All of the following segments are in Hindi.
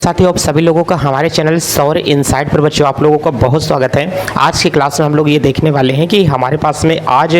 साथियों, आप सभी लोगों का हमारे चैनल सौर इनसाइट पर बच्चों आप लोगों का बहुत स्वागत है। आज की क्लास में हम लोग ये देखने वाले हैं कि हमारे पास में आज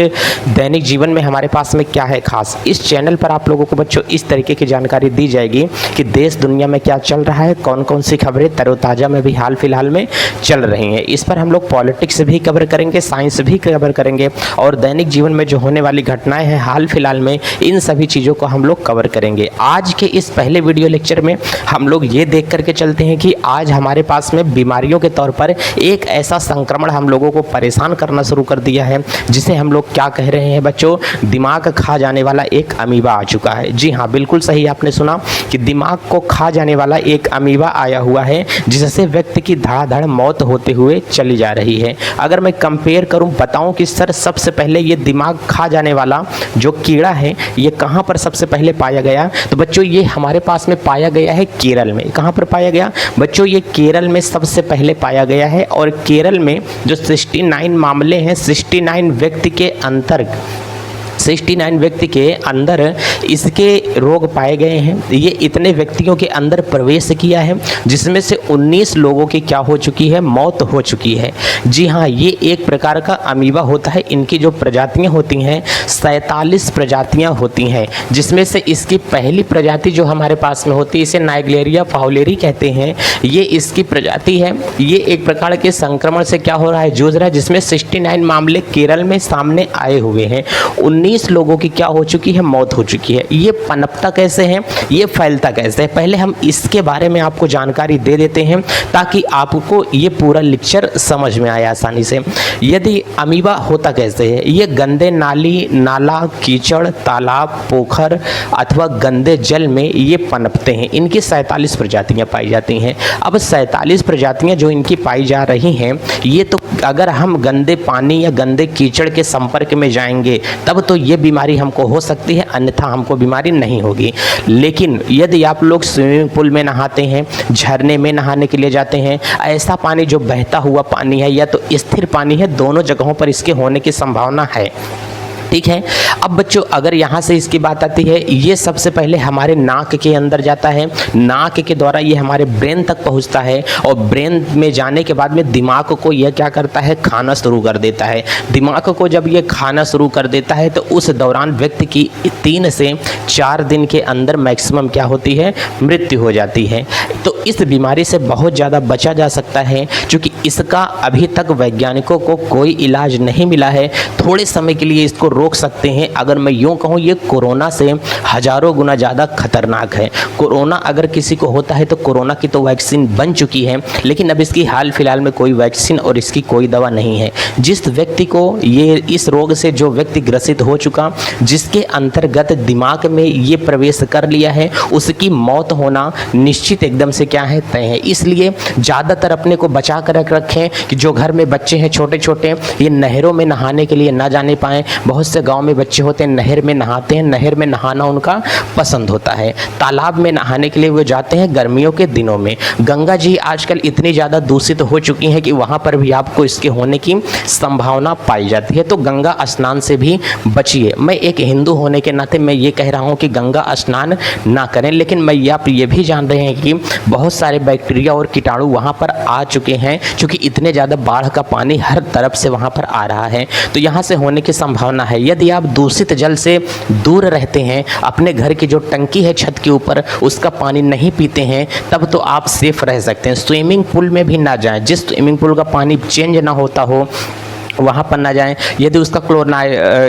दैनिक जीवन में हमारे पास में क्या है खास। इस चैनल पर आप लोगों को बच्चों इस तरीके की जानकारी दी जाएगी कि देश दुनिया में क्या चल रहा है, कौन कौन सी खबरें तरोताज़ा में भी हाल फिलहाल में चल रही हैं। इस पर हम लोग पॉलिटिक्स भी कवर करेंगे, साइंस भी कवर करेंगे और दैनिक जीवन में जो होने वाली घटनाएँ हैं हाल फिलहाल में, इन सभी चीज़ों को हम लोग कवर करेंगे। आज के इस पहले वीडियो लेक्चर में हम लोग ये देख करके चलते हैं कि आज हमारे पास में बीमारियों के तौर पर एक ऐसा संक्रमण हम लोगों को परेशान करना शुरू कर दिया है जिसे हम लोग क्या कह रहे हैं बच्चों, दिमाग खा जाने वाला एक अमीबा आ चुका है। जी हाँ, बिल्कुल सही आपने सुना कि दिमाग को खा जाने वाला एक अमीबा आया हुआ है जिससे व्यक्ति की धड़ाधड़ मौत होते हुए चली जा रही है। अगर मैं कंपेयर करूं, बताऊं कि सर सबसे पहले ये दिमाग खा जाने वाला जो कीड़ा है ये कहां पर सबसे पहले पाया गया, तो बच्चों ये हमारे पास में पाया गया है केरल में। कहां पर पाया गया बच्चों? ये केरल में सबसे पहले पाया गया है और केरल में जो 69 मामले हैं, 69 व्यक्ति के अंदर इसके रोग पाए गए हैं। ये इतने व्यक्तियों के अंदर प्रवेश किया है जिसमें से 19 लोगों की क्या हो चुकी है, मौत हो चुकी है। जी हाँ, ये एक प्रकार का अमीबा होता है। इनकी जो प्रजातियां होती हैं 47 प्रजातियां होती हैं, जिसमें से इसकी पहली प्रजाति जो हमारे पास में होती है इसे नाइग्लेरिया फाउलेरी कहते हैं। ये इसकी प्रजाति है। ये एक प्रकार के संक्रमण से क्या हो रहा है, जूझ रहा है, जिसमें 69 मामले केरल में सामने आए हुए हैं। 19 लोगों की क्या हो चुकी है, मौत हो चुकी है। ये पनपता कैसे है, ये फैलता कैसे है, पहले हम इसके बारे में आपको जानकारी दे देते हैं ताकि आपको ये पूरा लेक्चर समझ में आए आसानी से। यदि अमीबा होता कैसे है, ये गंदे नाली, नाला, कीचड़, तालाब, पोखर अथवा गंदे जल में ये पनपते हैं। इनकी 47 प्रजातियां पाई जाती हैं। अब 47 प्रजातियां जो इनकी पाई जा रही हैं, ये तो अगर हम गंदे पानी या गंदे कीचड़ के संपर्क में जाएंगे तब तो ये बीमारी हमको हो सकती है, अन्यथा हमको बीमारी नहीं होगी। लेकिन यदि आप लोग स्विमिंग पूल में नहाते हैं, झरने में नहाने के लिए जाते हैं, ऐसा पानी जो बहता हुआ पानी है या तो स्थिर पानी है, दोनों जगहों पर इसके होने की संभावना है। ठीक है। अब बच्चों अगर यहाँ से इसकी बात आती है, ये सबसे पहले हमारे नाक के अंदर जाता है, नाक के द्वारा ये हमारे ब्रेन तक पहुँचता है और ब्रेन में जाने के बाद में दिमाग को यह क्या करता है, खाना शुरू कर देता है। दिमाग को जब ये खाना शुरू कर देता है तो उस दौरान व्यक्ति की 3 से 4 दिन के अंदर मैक्सिमम क्या होती है, मृत्यु हो जाती है। तो इस बीमारी से बहुत ज़्यादा बचा जा सकता है क्योंकि इसका अभी तक वैज्ञानिकों को कोई इलाज नहीं मिला है। थोड़े समय के लिए इसको रोक सकते हैं। अगर मैं यूं कहूं, ये कोरोना से हजारों गुना ज़्यादा खतरनाक है। कोरोना अगर किसी को होता है तो कोरोना की तो वैक्सीन बन चुकी है, लेकिन अब इसकी हाल फिलहाल में कोई वैक्सीन और इसकी कोई दवा नहीं है। जिस व्यक्ति को ये इस रोग से जो व्यक्ति ग्रसित हो चुका, जिसके अंतर्गत दिमाग में ये प्रवेश कर लिया है, उसकी मौत होना निश्चित एकदम से क्या है, तय है। इसलिए ज़्यादातर अपने को बचा कर रखें कि जो घर में बच्चे हैं छोटे छोटे, ये नहरों में नहाने के लिए ना जाने पाएँ। बहुत से गांव में बच्चे होते हैं नहर में नहाते हैं, नहर में नहाना उनका पसंद होता है। तालाब में नहाने के लिए वो जाते हैं गर्मियों के दिनों में। गंगा जी आजकल इतनी ज़्यादा दूषित हो चुकी हैं कि वहाँ पर भी आपको इसके होने की संभावना पाई जाती है। तो गंगा स्नान से भी बचिए। मैं एक हिंदू होने के नाते मैं ये कह रहा हूँ कि गंगा स्नान ना करें, लेकिन मैं आप ये भी जान रहे हैं कि बहुत सारे बैक्टीरिया और कीटाणु वहाँ पर आ चुके हैं क्योंकि इतने ज़्यादा बाढ़ का पानी हर तरफ से वहाँ पर आ रहा है, तो यहाँ से होने की संभावना है। यदि आप दूषित जल से दूर रहते हैं, अपने घर की जो टंकी है छत के ऊपर उसका पानी नहीं पीते हैं, तब तो आप सेफ रह सकते हैं। स्विमिंग पूल में भी ना जाएं। जिस स्विमिंग पूल का पानी चेंज ना होता हो वहाँ पर ना जाएं। यदि उसका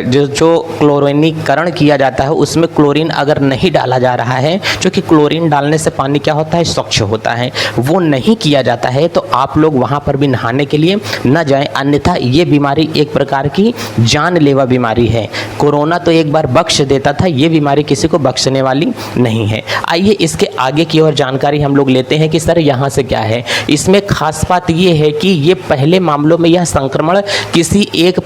जो क्लोरीनीकरण किया जाता है उसमें क्लोरीन अगर नहीं डाला जा रहा है, क्योंकि क्लोरीन डालने से पानी क्या होता है, स्वच्छ होता है, वो नहीं किया जाता है, तो आप लोग वहाँ पर भी नहाने के लिए न जाएं। अन्यथा ये बीमारी एक प्रकार की जानलेवा बीमारी है। कोरोना तो एक बार बख्श देता था, ये बीमारी किसी को बख्शने वाली नहीं है। आइए इसके आगे की और जानकारी हम लोग लेते हैं कि सर यहाँ से क्या है। इसमें खास बात ये है कि ये पहले मामलों में यह संक्रमण किसी एक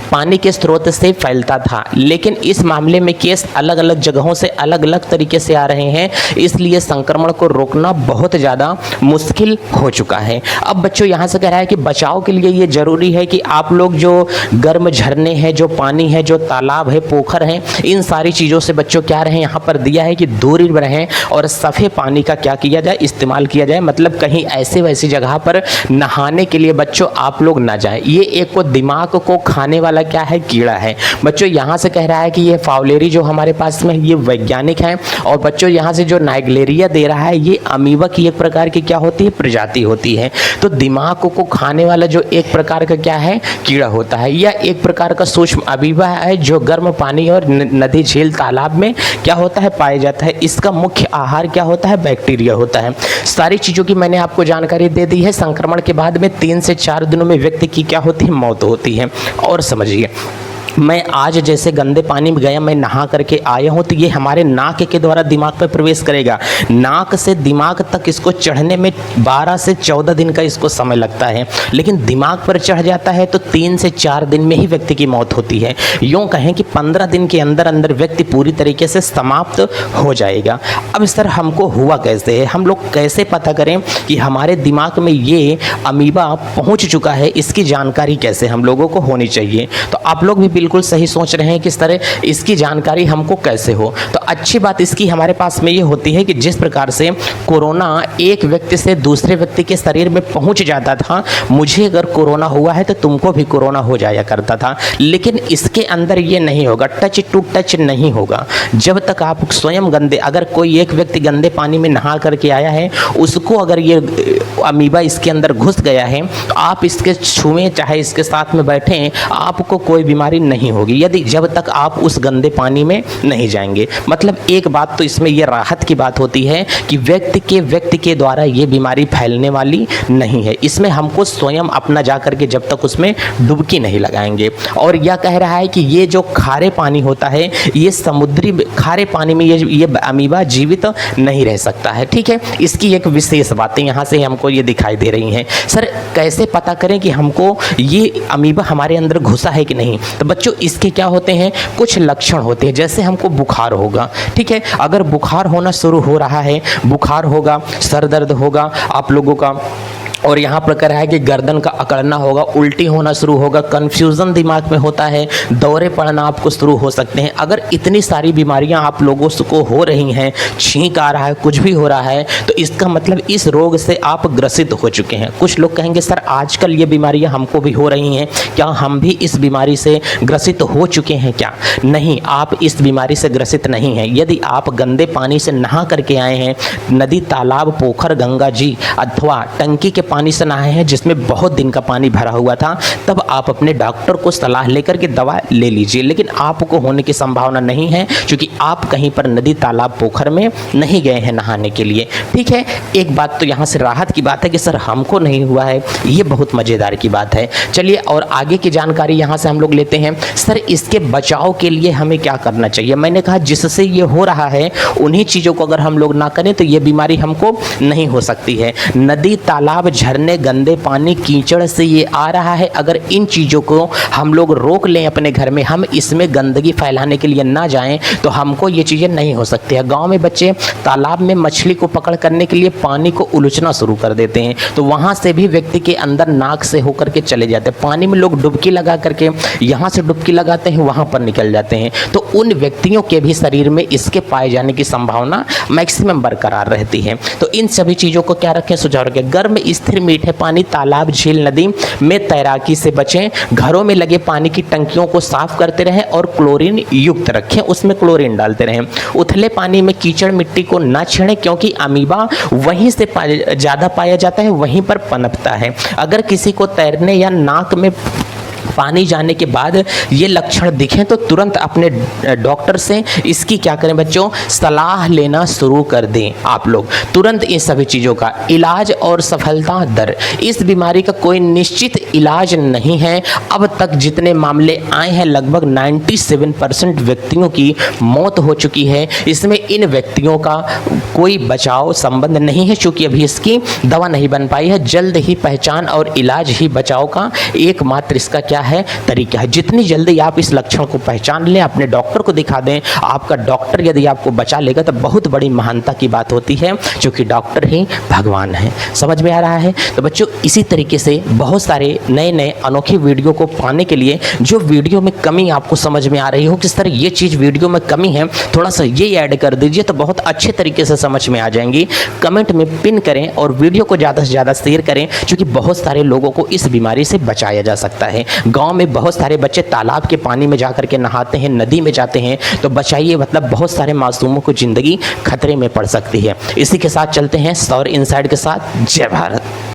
पानी के स्रोत से फैलता था, लेकिन इस मामले में केस अलग अलग जगहों से अलग अलग तरीके से आ रहे हैं, इसलिए संक्रमण को रोकना बहुत ज़्यादा मुश्किल हो चुका है। अब बच्चों यहाँ से कह रहा है कि बचाव के लिए ये जरूरी है कि आप लोग जो गर्म झरने हैं, जो पानी है, जो तालाब है, पोखर हैं, इन सारी चीज़ों से बच्चों क्या रहे यहाँ पर दिया है कि दूरी रहें और सफ़े पानी का क्या किया जाए, इस्तेमाल किया जाए। मतलब कहीं ऐसे वैसी जगह पर नहाने के लिए बच्चों आप लोग ना जाएं। ये एक को दिमाग को खाने वाला क्या है, कीड़ा है। बच्चों यहाँ से कह रहा है कि ये फाउलेरी जो हमारे पास में ये वैज्ञानिक है, और बच्चों यहाँ से जो नाइग्लेरिया दे रहा है ये अमीबा की एक प्रकार की क्या होती है, प्रजाति होती है। तो दिमाग को खाने वाला जो एक प्रकार का क्या है, कीड़ा होता है, या एक प्रकार का सूक्ष्म अमीबा है जो गर्म पानी और नदी, झील, तालाब में क्या होता है, पाया जाता है। इसका मुख्य आहार क्या होता है, बैक्टीरिया होता है। सारी चीज़ों की मैंने आपको जानकारी दे दी है। संक्रमण के बाद में 3 से 4 दिनों में व्यक्ति की क्या होती है, मौत होती है। और समझिए, मैं आज जैसे गंदे पानी में गया, मैं नहा करके आया हूँ, तो ये हमारे नाक के द्वारा दिमाग पर प्रवेश करेगा। नाक से दिमाग तक इसको चढ़ने में 12 से 14 दिन का इसको समय लगता है, लेकिन दिमाग पर चढ़ जाता है तो 3 से 4 दिन में ही व्यक्ति की मौत होती है। यूँ कहें कि 15 दिन के अंदर अंदर व्यक्ति पूरी तरीके से समाप्त हो जाएगा। अब सर हमको हुआ कैसे है, हम लोग कैसे पता करें कि हमारे दिमाग में ये अमीबा पहुँच चुका है, इसकी जानकारी कैसे हम लोगों को होनी चाहिए। तो आप लोग भी बिल्कुल सही सोच रहे हैं किस तरह इसकी जानकारी हमको कैसे हो। तो अच्छी बात इसकी हमारे पास में ये होती है कि जिस प्रकार से कोरोना एक व्यक्ति से दूसरे व्यक्ति के शरीर में पहुंच जाता था, मुझे अगर कोरोना हुआ है तो तुमको भी कोरोना हो जाया करता था, लेकिन इसके अंदर ये नहीं होगा, टच टू टच नहीं होगा। जब तक आप स्वयं गंदे, अगर कोई एक व्यक्ति गंदे पानी में नहा करके आया है, उसको अगर ये अमीबा इसके अंदर घुस गया है, तो आप इसके छुएं, चाहे इसके साथ में बैठें, आपको कोई बीमारी नहीं होगी, यदि जब तक आप उस गंदे पानी में नहीं जाएंगे। मतलब एक बात तो इसमें यह राहत की बात होती है कि व्यक्ति के द्वारा ये बीमारी फैलने वाली नहीं है। इसमें हमको स्वयं अपना जा करके जब तक उसमें डुबकी नहीं लगाएंगे। और यह कह रहा है कि ये जो खारे पानी होता है, ये समुद्री खारे पानी में ये अमीबा जीवित नहीं रह सकता है। ठीक है, इसकी एक विशेष बातें यहाँ से हमको ये दिखाई दे रही हैं। सर कैसे पता करें कि हमको ये अमीबा हमारे अंदर घुसा है कि नहीं? तो बच्चों इसके क्या होते हैं, कुछ लक्षण होते हैं। जैसे हमको बुखार होगा, ठीक है, अगर बुखार होना शुरू हो रहा है, बुखार होगा, सर दर्द होगा आप लोगों का, और यहाँ पर कह रहा है कि गर्दन का अकड़ना होगा, उल्टी होना शुरू होगा, कन्फ्यूज़न दिमाग में होता है, दौरे पड़ना आपको शुरू हो सकते हैं। अगर इतनी सारी बीमारियाँ आप लोगों को हो रही हैं, छींक आ रहा है, कुछ भी हो रहा है, तो इसका मतलब इस रोग से आप ग्रसित हो चुके हैं। कुछ लोग कहेंगे सर आजकल ये बीमारियाँ हमको भी हो रही हैं, क्या हम भी इस बीमारी से ग्रसित हो चुके हैं क्या? नहीं, आप इस बीमारी से ग्रसित नहीं हैं। यदि आप गंदे पानी से नहा करके आए हैं, नदी, तालाब, पोखर, गंगा जी अथवा टंकी के पानी से नहाए हैं जिसमें बहुत दिन का पानी भरा हुआ था, तब आप अपने डॉक्टर को सलाह लेकर के दवा ले लीजिए। लेकिन आपको होने की संभावना नहीं है, क्योंकि आप कहीं पर नदी, तालाब, पोखर में नहीं गए हैं नहाने के लिए। ठीक है, एक बात तो यहाँ से राहत की बात है कि सर हमको नहीं हुआ है, ये बहुत मज़ेदार की बात है। चलिए और आगे की जानकारी यहाँ से हम लोग लेते हैं। सर इसके बचाव के लिए हमें क्या करना चाहिए? मैंने कहा जिससे ये हो रहा है उन्हीं चीज़ों को अगर हम लोग ना करें तो ये बीमारी हमको नहीं हो सकती है। नदी, तालाब, झरने, गंदे पानी, कीचड़ से ये आ रहा है, अगर इन चीज़ों को हम लोग रोक लें अपने घर में, हम इसमें गंदगी फैलाने के लिए ना जाएं, तो हमको ये चीज़ें नहीं हो सकती है। गांव में बच्चे तालाब में मछली को पकड़ करने के लिए पानी को उलझना शुरू कर देते हैं, तो वहाँ से भी व्यक्ति के अंदर नाक से होकर के चले जाते हैं। पानी में लोग डुबकी लगा करके यहाँ से डुबकी लगाते हैं, वहाँ पर निकल जाते हैं, तो उन व्यक्तियों के भी शरीर में इसके पाए जाने की संभावना मैक्सिमम बरकरार रहती है। तो इन सभी चीज़ों को क्या रखें, सुझाव रखें। गर्म स्थिर मीठे पानी, तालाब, झील, नदी में तैराकी से बचें। घरों में लगे पानी की टंकियों को साफ करते रहें और क्लोरीन युक्त रखें, उसमें क्लोरीन डालते रहें। उथले पानी में कीचड़ मिट्टी को न छेड़ें, क्योंकि अमीबा वहीं से ज़्यादा पाया जाता है, वहीं पर पनपता है। अगर किसी को तैरने या नाक में पानी जाने के बाद ये लक्षण दिखें तो तुरंत अपने डॉक्टर से इसकी क्या करें बच्चों, सलाह लेना शुरू कर दें। आप लोग तुरंत इन सभी चीज़ों का इलाज और सफलता दर, इस बीमारी का कोई निश्चित इलाज नहीं है। अब तक जितने मामले आए हैं लगभग 97% व्यक्तियों की मौत हो चुकी है। इसमें इन व्यक्तियों का कोई बचाव संबंध नहीं है क्योंकि अभी इसकी दवा नहीं बन पाई है। जल्द ही पहचान और इलाज ही बचाव का एकमात्र इसका क्या है, तरीका है। जितनी जल्दी आप इस लक्षण को पहचान लें, अपने डॉक्टर को दिखा दें, आपका डॉक्टर यदि आपको बचा लेगा तो बहुत बड़ी महानता की बात होती है, क्योंकि डॉक्टर ही भगवान है। समझ में आ रहा है? तो बच्चों इसी तरीके से बहुत सारे नए नए अनोखे वीडियो को पाने के लिए जो वीडियो में कमी आपको समझ में आ रही हो, किस तरह ये चीज़ वीडियो में कमी है, थोड़ा सा ये ऐड कर दीजिए तो बहुत अच्छे तरीके से समझ में आ जाएंगी। कमेंट में पिन करें और वीडियो को ज़्यादा से ज़्यादा शेयर करें, क्योंकि बहुत सारे लोगों को इस बीमारी से बचाया जा सकता है। गांव में बहुत सारे बच्चे तालाब के पानी में जाकर के नहाते हैं, नदी में जाते हैं, तो बचाइए, मतलब बहुत सारे मासूमों को ज़िंदगी खतरे में पड़ सकती है। इसी के साथ चलते हैं सौर इनसाइड के साथ। जय भारत।